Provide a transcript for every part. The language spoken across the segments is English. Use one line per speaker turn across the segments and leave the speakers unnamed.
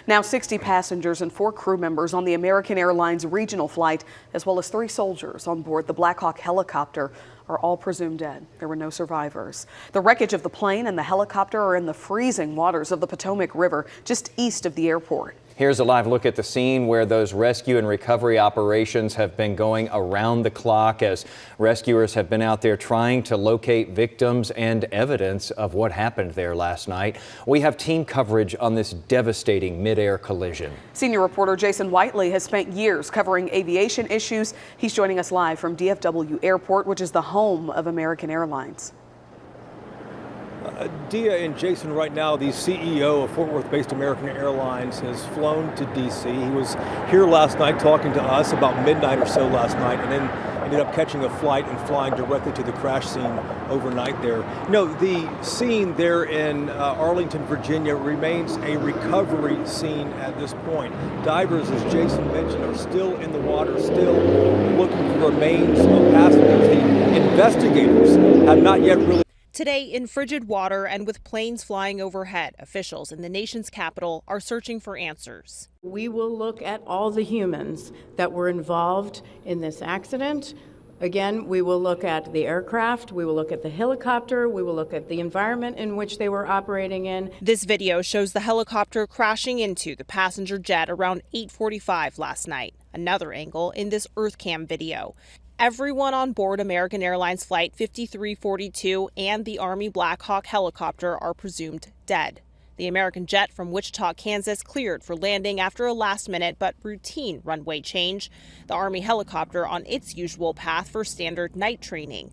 Now 60 passengers and 4 crew members on the American Airlines regional flight, as well as 3 soldiers on board the Black Hawk helicopter, are all presumed dead. There were no survivors. The wreckage of the plane and the helicopter are in the freezing waters of the Potomac River, just east of the airport.
Here's a live look at the scene where those rescue and recovery operations have been going around the clock as rescuers have been out there trying to locate victims and evidence of what happened there last night. We have team coverage on this devastating midair collision.
Senior reporter Jason Whiteley has spent years covering aviation issues. He's joining us live from DFW Airport, which is the home of American Airlines.
Dia and Jason, right now, the CEO of Fort Worth-based American Airlines has flown to D.C. He was here last night talking to us about midnight or so last night, and then ended up catching a flight and flying directly to the crash scene overnight there. You know, the scene there in Arlington, Virginia remains a recovery scene at this point. Divers, as Jason mentioned, are still in the water, still looking for remains of passengers. The investigators have not yet really...
Today, in frigid water and with planes flying overhead, officials in the nation's capital are searching for answers.
We will look at all the humans that were involved in this accident. Again, we will look at the aircraft, we will look at the helicopter, we will look at the environment in which they were operating in.
This video shows the helicopter crashing into the passenger jet around 8:45 last night. Another angle in this EarthCam video. Everyone on board American Airlines Flight 5342 and the Army Black Hawk helicopter are presumed dead. The American jet from Wichita, Kansas cleared for landing after a last-minute but routine runway change. The Army helicopter on its usual path for standard night training.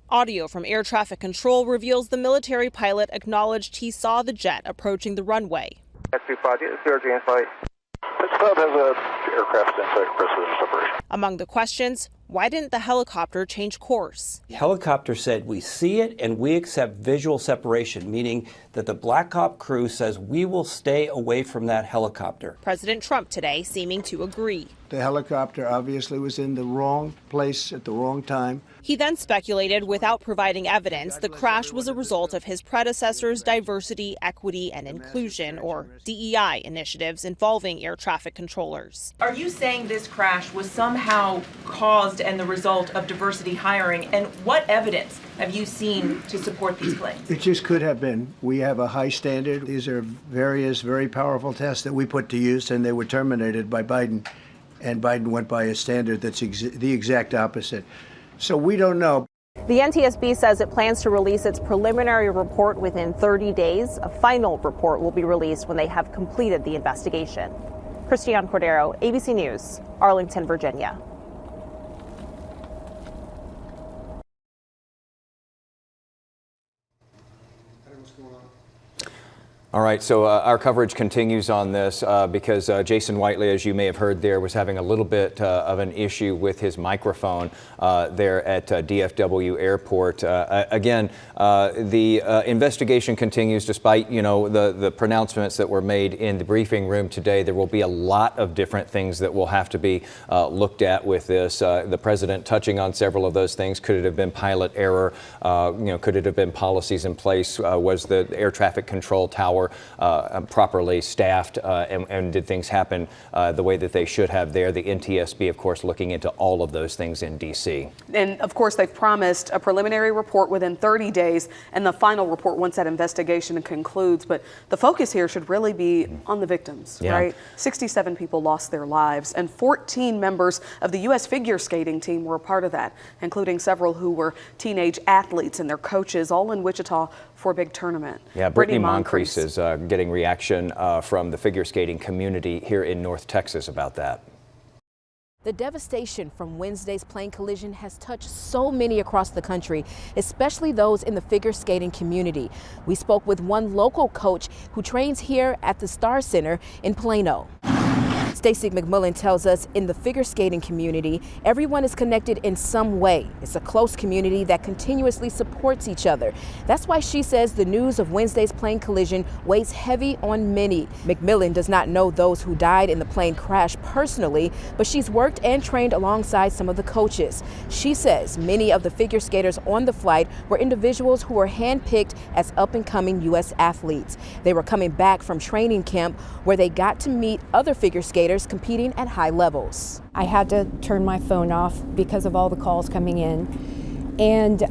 Audio from air traffic control reveals the military pilot acknowledged he saw the jet approaching the runway. Among the questions, why didn't the helicopter change course?
The helicopter said, we see it and we accept visual separation, meaning that the Black Hawk crew says we will stay away from that helicopter.
President Trump today seeming to agree.
The helicopter obviously was in the wrong place at the wrong time.
He then speculated, without providing evidence, the crash was a result of his predecessor's diversity, equity, and inclusion, or DEI, initiatives involving air traffic controllers.
Are you saying this crash was somehow caused and the result of diversity hiring? And what evidence have you seen to support these claims?
It just could have been. We have a high standard. These are various very powerful tests that we put to use, and they were terminated by Biden. And Biden went by a standard that's the exact opposite. So we don't know.
The NTSB says it plans to release its preliminary report within 30 days. A final report will be released when they have completed the investigation. Christiane Cordero, ABC News, Arlington, Virginia.
All right, so our coverage continues on this because Jason Whiteley, as you may have heard there, was having a little bit of an issue with his microphone there at DFW Airport. Again, the investigation continues despite, you know, the pronouncements that were made in the briefing room today. There will be a lot of different things that will have to be looked at with this. The president touching on several of those things. Could it have been pilot error? Could it have been policies in place? Was the air traffic control tower properly staffed, and did things happen the way that they should have there? The NTSB, of course, looking into all of those things in D.C.
And of course, they've promised a preliminary report within 30 days and the final report once that investigation concludes. But the focus here should really be on the victims, right? 67 people lost their lives, and 14 members of the U.S. figure skating team were a part of that, including several who were teenage athletes and their coaches, all in Wichita for a big tournament.
Yeah, Brittany Moncrief is getting reaction from the figure skating community here in North Texas about that.
The devastation from Wednesday's plane collision has touched so many across the country, especially those in the figure skating community. We spoke with one local coach who trains here at the Star Center in Plano. Stacy McMillan tells us in the figure skating community, everyone is connected in some way. It's a close community that continuously supports each other. That's why she says the news of Wednesday's plane collision weighs heavy on many. McMillan does not know those who died in the plane crash personally, but she's worked and trained alongside some of the coaches. She says many of the figure skaters on the flight were individuals who were handpicked as up-and-coming U.S. athletes. They were coming back from training camp where they got to meet other figure skaters competing at high levels.
I had to turn my phone off because of all the calls coming in. And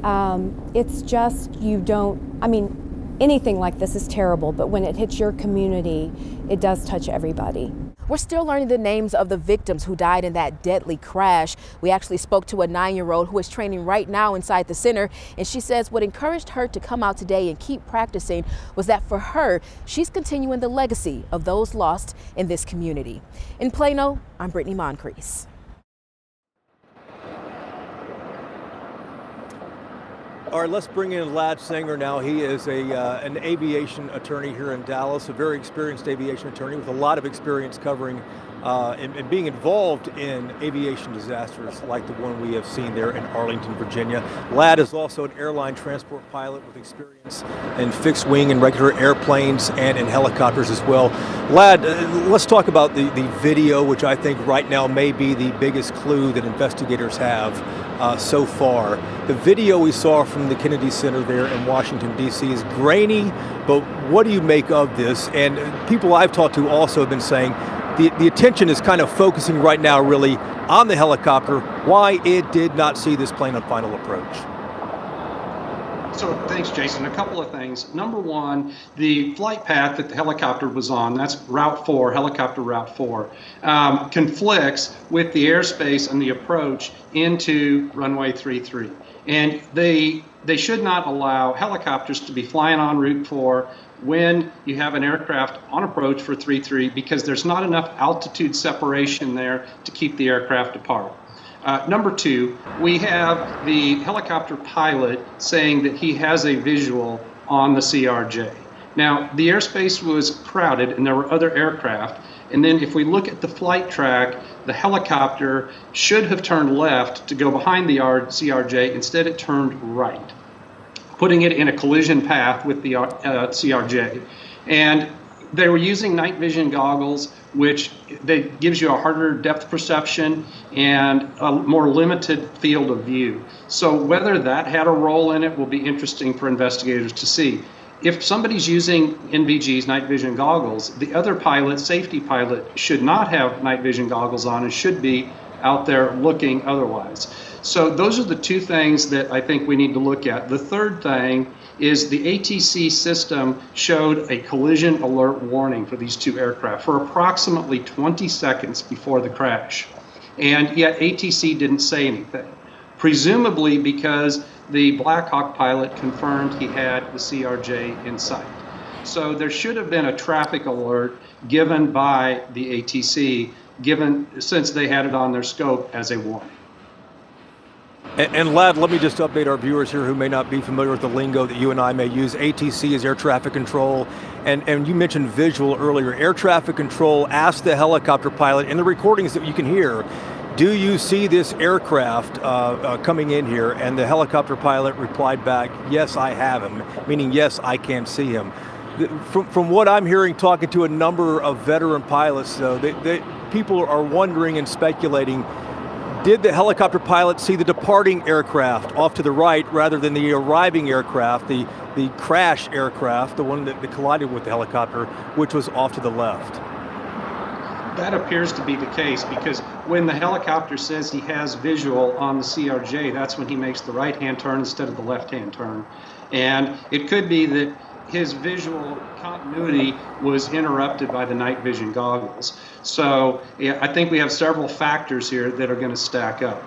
it's just, anything like this is terrible, but when it hits your community, it does touch everybody.
We're still learning the names of the victims who died in that deadly crash. We actually spoke to a 9-year-old who is training right now inside the center, and she says what encouraged her to come out today and keep practicing was that for her, she's continuing the legacy of those lost in this community. In Plano, I'm Brittany Moncrief.
All right, let's bring in Ladd Sanger now. He is an aviation attorney here in Dallas, a very experienced aviation attorney with a lot of experience covering and being involved in aviation disasters like the one we have seen there in Arlington, Virginia. Ladd is also an airline transport pilot with experience in fixed wing and regular airplanes and in helicopters as well. Ladd, let's talk about the video, which I think right now may be the biggest clue that investigators have so far. The video we saw from the Kennedy Center there in Washington, D.C. is grainy, but what do you make of this? And people I've talked to also have been saying the attention is kind of focusing right now really on the helicopter, why it did not see this plane on final approach.
So thanks, Jason. A couple of things. Number one, the flight path that the helicopter was on, that's Route 4, helicopter Route 4, conflicts with the airspace and the approach into runway 33. And they should not allow helicopters to be flying on Route 4 when you have an aircraft on approach for 33 because there's not enough altitude separation there to keep the aircraft apart. Number two, we have the helicopter pilot saying that he has a visual on the CRJ. Now, the airspace was crowded and there were other aircraft. And then if we look at the flight track, the helicopter should have turned left to go behind the CRJ. Instead, it turned right, putting it in a collision path with the CRJ. And they were using night vision goggles, which gives you a harder depth perception and a more limited field of view. So whether that had a role in it will be interesting for investigators to see. If somebody's using NVG's night vision goggles, the other pilot, safety pilot, should not have night vision goggles on and should be out there looking otherwise. So those are the two things that I think we need to look at. The third thing is the ATC system showed a collision alert warning for these two aircraft for approximately 20 seconds before the crash. And yet ATC didn't say anything, presumably because the Black Hawk pilot confirmed he had the CRJ in sight. So there should have been a traffic alert given by the ATC, since they had it on their scope as a warning.
And Ladd, let me just update our viewers here who may not be familiar with the lingo that you and I may use. ATC is air traffic control, and you mentioned visual earlier. Air traffic control asked the helicopter pilot, in the recordings that you can hear, do you see this aircraft coming in here? And the helicopter pilot replied back, yes, I have him, meaning yes, I can see him. From what I'm hearing, talking to a number of veteran pilots, though, people are wondering and speculating, did the helicopter pilot see the departing aircraft off to the right rather than the arriving aircraft, the crash aircraft, the one that collided with the helicopter, which was off to the left?
That appears to be the case because when the helicopter says he has visual on the CRJ, that's when he makes the right-hand turn instead of the left-hand turn. And it could be that his visual continuity was interrupted by the night vision goggles. So yeah, I think we have several factors here that are going to stack up.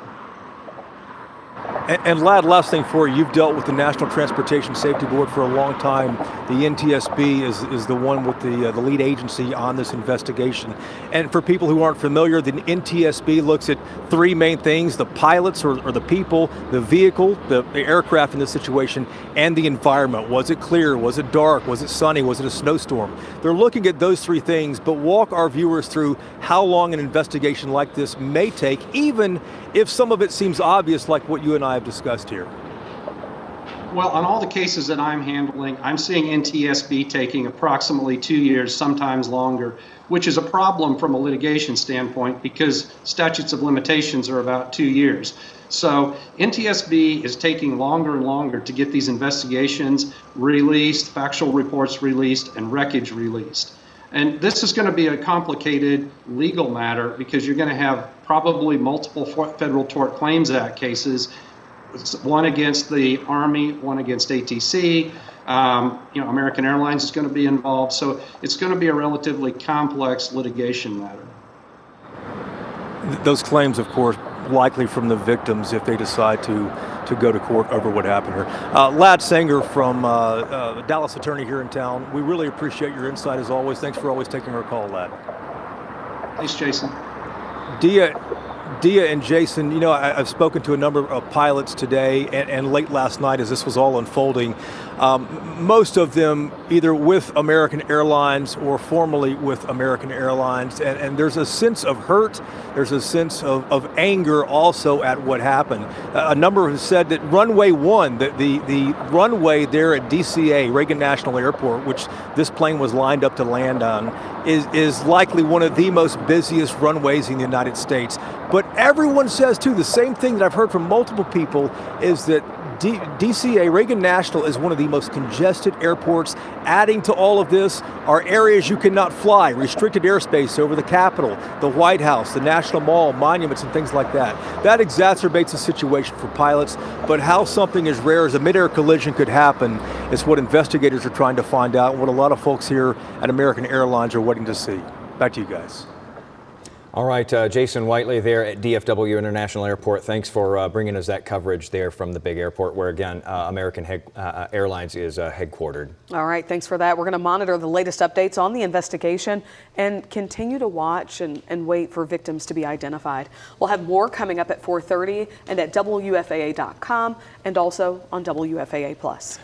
And Lad, last thing for you, you've dealt with the National Transportation Safety Board for a long time. The NTSB is the one with the lead agency on this investigation. And for people who aren't familiar, the NTSB looks at three main things: the pilots or the people, the vehicle, the aircraft in this situation, and the environment. Was it clear? Was it dark? Was it sunny? Was it a snowstorm? They're looking at those three things, but walk our viewers through how long an investigation like this may take, even if some of it seems obvious, like what you and I have discussed here.
Well, on all the cases that I'm handling, I'm seeing NTSB taking approximately 2 years, sometimes longer, which is a problem from a litigation standpoint because statutes of limitations are about 2 years. So NTSB is taking longer and longer to get these investigations released, factual reports released, and wreckage released. And this is going to be a complicated legal matter because you're going to have probably multiple Federal Tort Claims Act cases, one against the Army, one against ATC. American Airlines is going to be involved. So it's going to be a relatively complex litigation matter.
Those claims, of course, likely from the victims if they decide to go to court over what happened here. Lad Sanger from the Dallas attorney here in town, we really appreciate your insight as always. Thanks for always taking our call, Lad.
Thanks, Jason.
Dia and Jason, I've spoken to a number of pilots today and late last night as this was all unfolding. Most of them either with American Airlines or formerly with American Airlines. And there's a sense of hurt. There's a sense of anger also at what happened. A number have said that runway 1, the runway there at DCA, Reagan National Airport, which this plane was lined up to land on, is likely one of the most busiest runways in the United States. But everyone says, too, the same thing that I've heard from multiple people is that DCA, Reagan National, is one of the most congested airports. Adding to all of this are areas you cannot fly, restricted airspace over the Capitol, the White House, the National Mall, monuments, and things like that. That exacerbates the situation for pilots, but how something as rare as a midair collision could happen is what investigators are trying to find out, and what a lot of folks here at American Airlines are waiting to see. Back to you guys.
All right, Jason Whiteley there at DFW International Airport. Thanks for bringing us that coverage there from the big airport where, again, American Airlines is headquartered.
All right, thanks for that. We're going to monitor the latest updates on the investigation and continue to watch and wait for victims to be identified. We'll have more coming up at 4:30 and at WFAA.com and also on WFAA+.